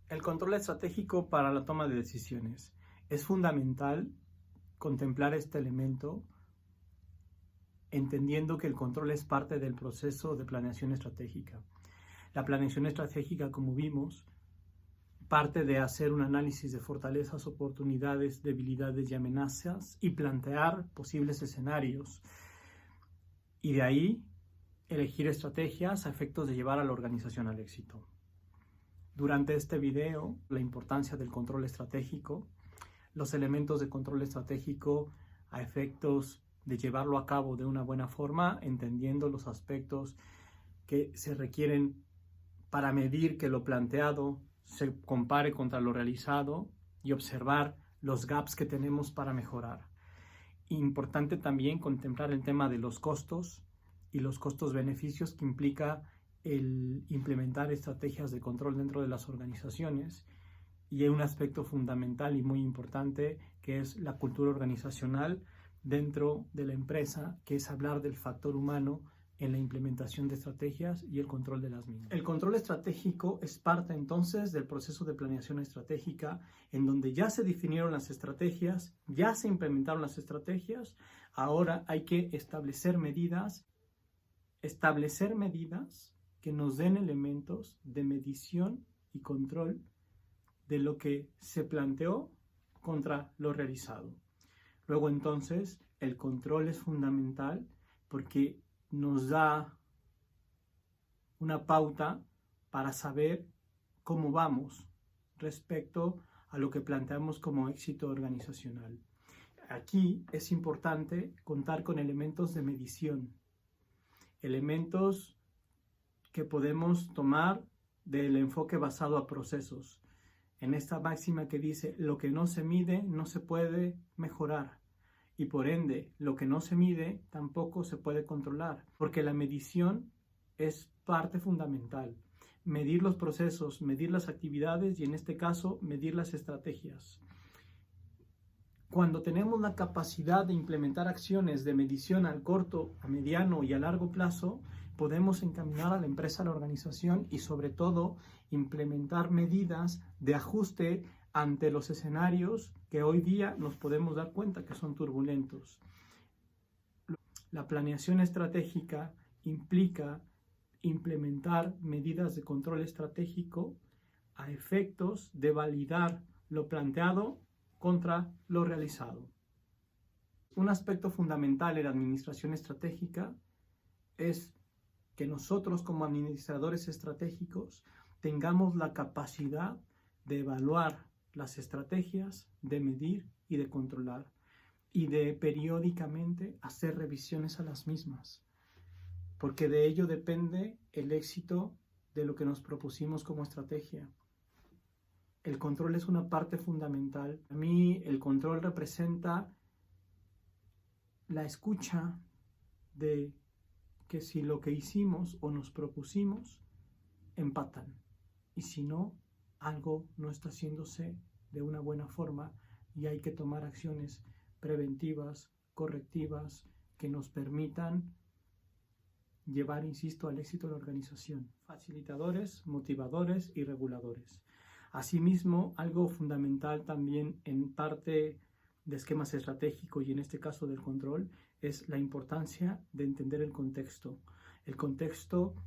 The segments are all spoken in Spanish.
El control estratégico para la toma de decisiones. Es fundamental contemplar este elemento entendiendo que el control es parte del proceso de planeación estratégica. La planeación estratégica, como vimos, parte de hacer un análisis de fortalezas, oportunidades, debilidades y amenazas y plantear posibles escenarios. Y de ahí elegir estrategias a efectos de llevar a la organización al éxito. Durante este video, la importancia del control estratégico, los elementos de control estratégico a efectos de llevarlo a cabo de una buena forma, entendiendo los aspectos que se requieren para medir que lo planteado se compare contra lo realizado y observar los gaps que tenemos para mejorar. Importante también contemplar el tema de los costos y los costos-beneficios que implica el implementar estrategias de control dentro de las organizaciones. Y hay un aspecto fundamental y muy importante que es la cultura organizacional dentro de la empresa, que es hablar del factor humano en la implementación de estrategias y el control de las mismas. El control estratégico es parte entonces del proceso de planeación estratégica, en donde ya se definieron las estrategias, ya se implementaron las estrategias, ahora hay que establecer medidas que nos den elementos de medición y control de lo que se planteó contra lo realizado. Luego entonces el control es fundamental porque nos da una pauta para saber cómo vamos respecto a lo que planteamos como éxito organizacional. Aquí es importante contar con elementos de medición, elementos que podemos tomar del enfoque basado a procesos. En esta máxima que dice, lo que no se mide no se puede mejorar y por ende, lo que no se mide tampoco se puede controlar, porque la medición es parte fundamental. Medir los procesos, medir las actividades y en este caso, medir las estrategias. Cuando tenemos la capacidad de implementar acciones de medición al corto, a mediano y a largo plazo, podemos encaminar a la empresa, a la organización y sobre todo implementar medidas de ajuste ante los escenarios que hoy día nos podemos dar cuenta que son turbulentos. La planeación estratégica implica implementar medidas de control estratégico a efectos de validar lo planteado contra lo realizado. Un aspecto fundamental en la administración estratégica es que nosotros como administradores estratégicos tengamos la capacidad de evaluar las estrategias, de medir y de controlar y de periódicamente hacer revisiones a las mismas, porque de ello depende el éxito de lo que nos propusimos como estrategia. El control es una parte fundamental. A mí el control representa la escucha de que si lo que hicimos o nos propusimos empatan y si no, algo no está haciéndose de una buena forma y hay que tomar acciones preventivas, correctivas, que nos permitan llevar, insisto, al éxito de la organización. Facilitadores, motivadores y reguladores. Asimismo, algo fundamental también en parte de esquemas estratégicos y en este caso del control es la importancia de entender el contexto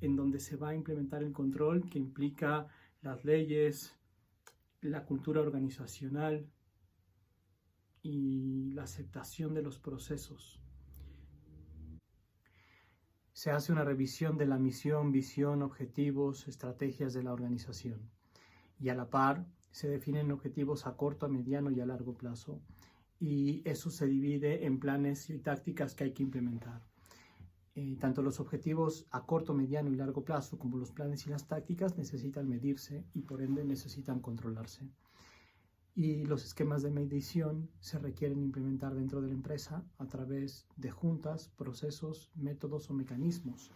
en donde se va a implementar el control, que implica las leyes, la cultura organizacional y la aceptación de los procesos. Se hace una revisión de la misión, visión, objetivos, estrategias de la organización y a la par se definen objetivos a corto, a mediano y a largo plazo y eso se divide en planes y tácticas que hay que implementar. Tanto los objetivos a corto, mediano y largo plazo como los planes y las tácticas necesitan medirse y por ende necesitan controlarse. Y los esquemas de medición se requieren implementar dentro de la empresa a través de juntas, procesos, métodos o mecanismos.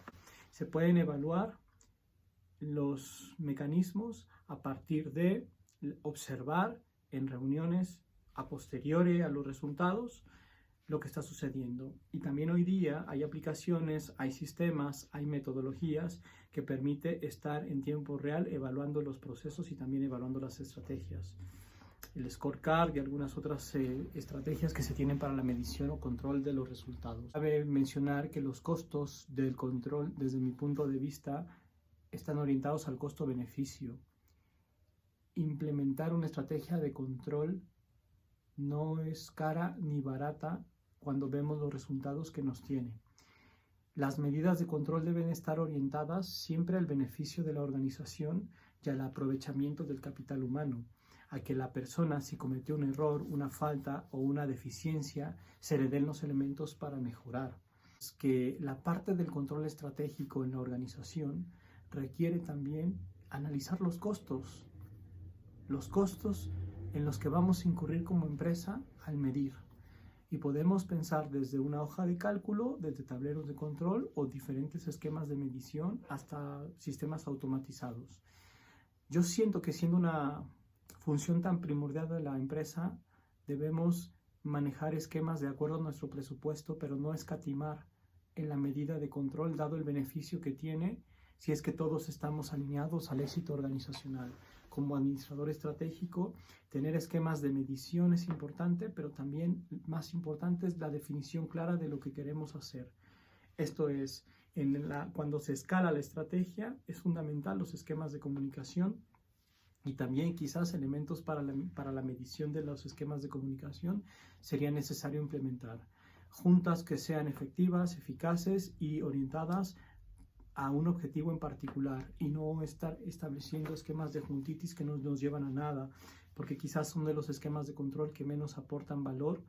Se pueden evaluar los mecanismos a partir de observar en reuniones a posteriori a los resultados lo que está sucediendo. Y también hoy día hay aplicaciones, hay sistemas, hay metodologías que permite estar en tiempo real evaluando los procesos y también evaluando las estrategias. El scorecard y algunas otras estrategias que se tienen para la medición o control de los resultados. Cabe mencionar que los costos del control, desde mi punto de vista, están orientados al costo-beneficio. Implementar una estrategia de control no es cara ni barata cuando vemos los resultados que nos tiene. Las medidas de control deben estar orientadas siempre al beneficio de la organización y al aprovechamiento del capital humano, a que la persona, si cometió un error, una falta o una deficiencia, se le den los elementos para mejorar. Es que la parte del control estratégico en la organización requiere también analizar los costos en los que vamos a incurrir como empresa al medir. Y podemos pensar desde una hoja de cálculo, desde tableros de control o diferentes esquemas de medición hasta sistemas automatizados. Yo siento que siendo una función tan primordial de la empresa, debemos manejar esquemas de acuerdo a nuestro presupuesto, pero no escatimar en la medida de control, dado el beneficio que tiene si es que todos estamos alineados al éxito organizacional. Como administrador estratégico, tener esquemas de medición es importante, pero también más importante es la definición clara de lo que queremos hacer. Esto es, cuando se escala la estrategia, es fundamental los esquemas de comunicación y también quizás elementos para la medición de los esquemas de comunicación sería necesario implementar. Juntas que sean efectivas, eficaces y orientadas a un objetivo en particular y no estar estableciendo esquemas de juntitis que no nos llevan a nada, porque quizás son de los esquemas de control que menos aportan valor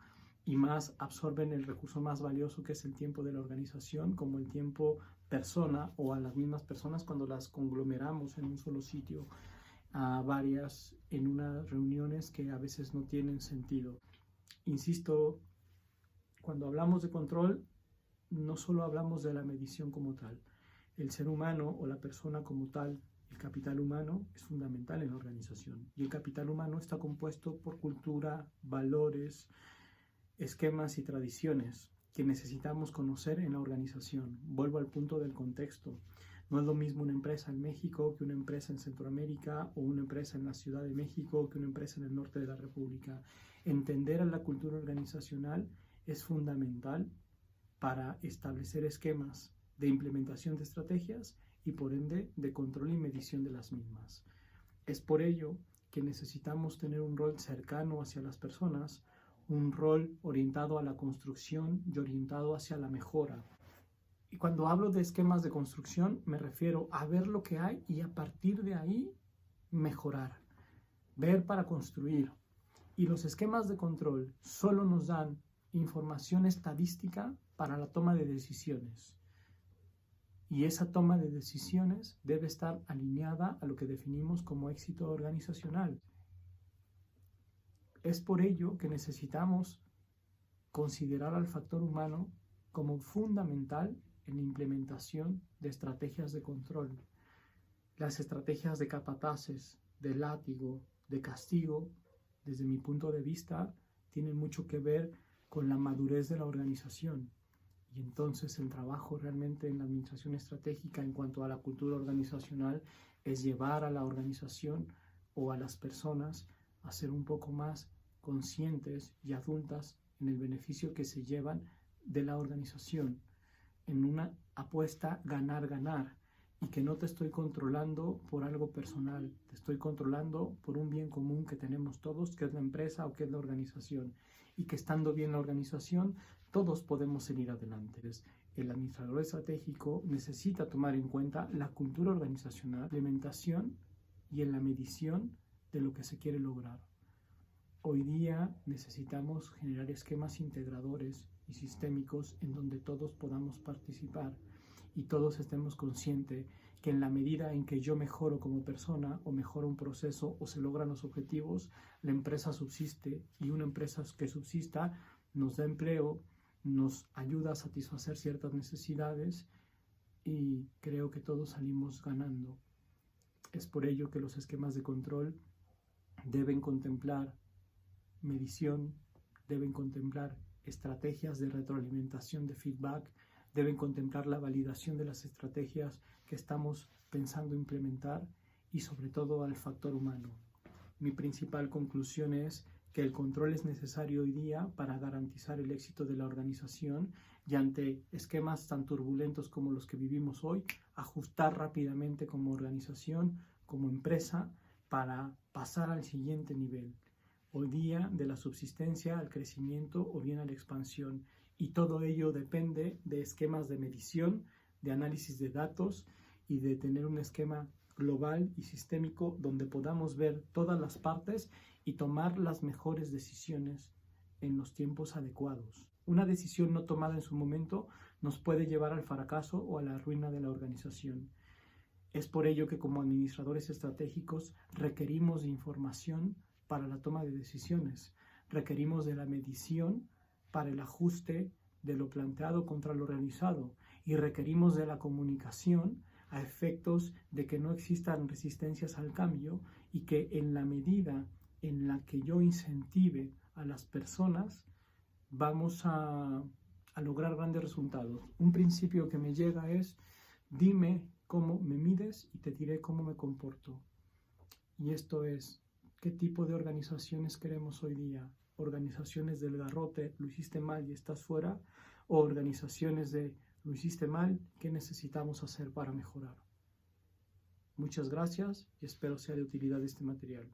y más absorben el recurso más valioso que es el tiempo de la organización, como el tiempo persona o a las mismas personas cuando las conglomeramos en un solo sitio, a varias en unas reuniones que a veces no tienen sentido. Insisto, cuando hablamos de control, no solo hablamos de la medición como tal. El ser humano o la persona como tal, el capital humano, es fundamental en la organización. Y el capital humano está compuesto por cultura, valores, esquemas y tradiciones que necesitamos conocer en la organización. Vuelvo al punto del contexto. No es lo mismo una empresa en México que una empresa en Centroamérica o una empresa en la Ciudad de México que una empresa en el norte de la República. Entender a la cultura organizacional es fundamental para establecer esquemas de implementación de estrategias y por ende de control y medición de las mismas. Es por ello que necesitamos tener un rol cercano hacia las personas, un rol orientado a la construcción y orientado hacia la mejora. Y cuando hablo de esquemas de construcción me refiero a ver lo que hay y a partir de ahí mejorar, ver para construir. Y los esquemas de control solo nos dan información estadística para la toma de decisiones. Y esa toma de decisiones debe estar alineada a lo que definimos como éxito organizacional. Es por ello que necesitamos considerar al factor humano como fundamental en la implementación de estrategias de control. Las estrategias de capataces, de látigo, de castigo, desde mi punto de vista, tienen mucho que ver con la madurez de la organización. Y entonces el trabajo realmente en la administración estratégica en cuanto a la cultura organizacional es llevar a la organización o a las personas a ser un poco más conscientes y adultas en el beneficio que se llevan de la organización, en una apuesta ganar-ganar, y que no te estoy controlando por algo personal, te estoy controlando por un bien común que tenemos todos, que es la empresa o que es la organización, y que estando bien la organización, todos podemos seguir adelante. El administrador estratégico necesita tomar en cuenta la cultura organizacional, la implementación y en la medición de lo que se quiere lograr. Hoy día necesitamos generar esquemas integradores y sistémicos en donde todos podamos participar y todos estemos conscientes que en la medida en que yo mejoro como persona o mejoro un proceso o se logran los objetivos, la empresa subsiste, y una empresa que subsista nos da empleo, nos ayuda a satisfacer ciertas necesidades y creo que todos salimos ganando. Es por ello que los esquemas de control deben contemplar medición, deben contemplar estrategias de retroalimentación de feedback, deben contemplar la validación de las estrategias que estamos pensando implementar y sobre todo al factor humano. Mi principal conclusión es que el control es necesario hoy día para garantizar el éxito de la organización y ante esquemas tan turbulentos como los que vivimos hoy, ajustar rápidamente como organización, como empresa, para pasar al siguiente nivel. Hoy día de la subsistencia al crecimiento o bien a la expansión, y todo ello depende de esquemas de medición, de análisis de datos y de tener un esquema global y sistémico donde podamos ver todas las partes y tomar las mejores decisiones en los tiempos adecuados. Una decisión no tomada en su momento nos puede llevar al fracaso o a la ruina de la organización. Es por ello que como administradores estratégicos requerimos de información para la toma de decisiones, requerimos de la medición para el ajuste de lo planteado contra lo realizado y requerimos de la comunicación a efectos de que no existan resistencias al cambio y que en la medida en la que yo incentive a las personas vamos a lograr grandes resultados. Un principio que me llega es: dime cómo me mides y te diré cómo me comporto. Y esto es, ¿qué tipo de organizaciones queremos hoy día? ¿Organizaciones del garrote, lo hiciste mal y estás fuera? ¿O organizaciones de lo hiciste mal, qué necesitamos hacer para mejorar? Muchas gracias y espero sea de utilidad este material.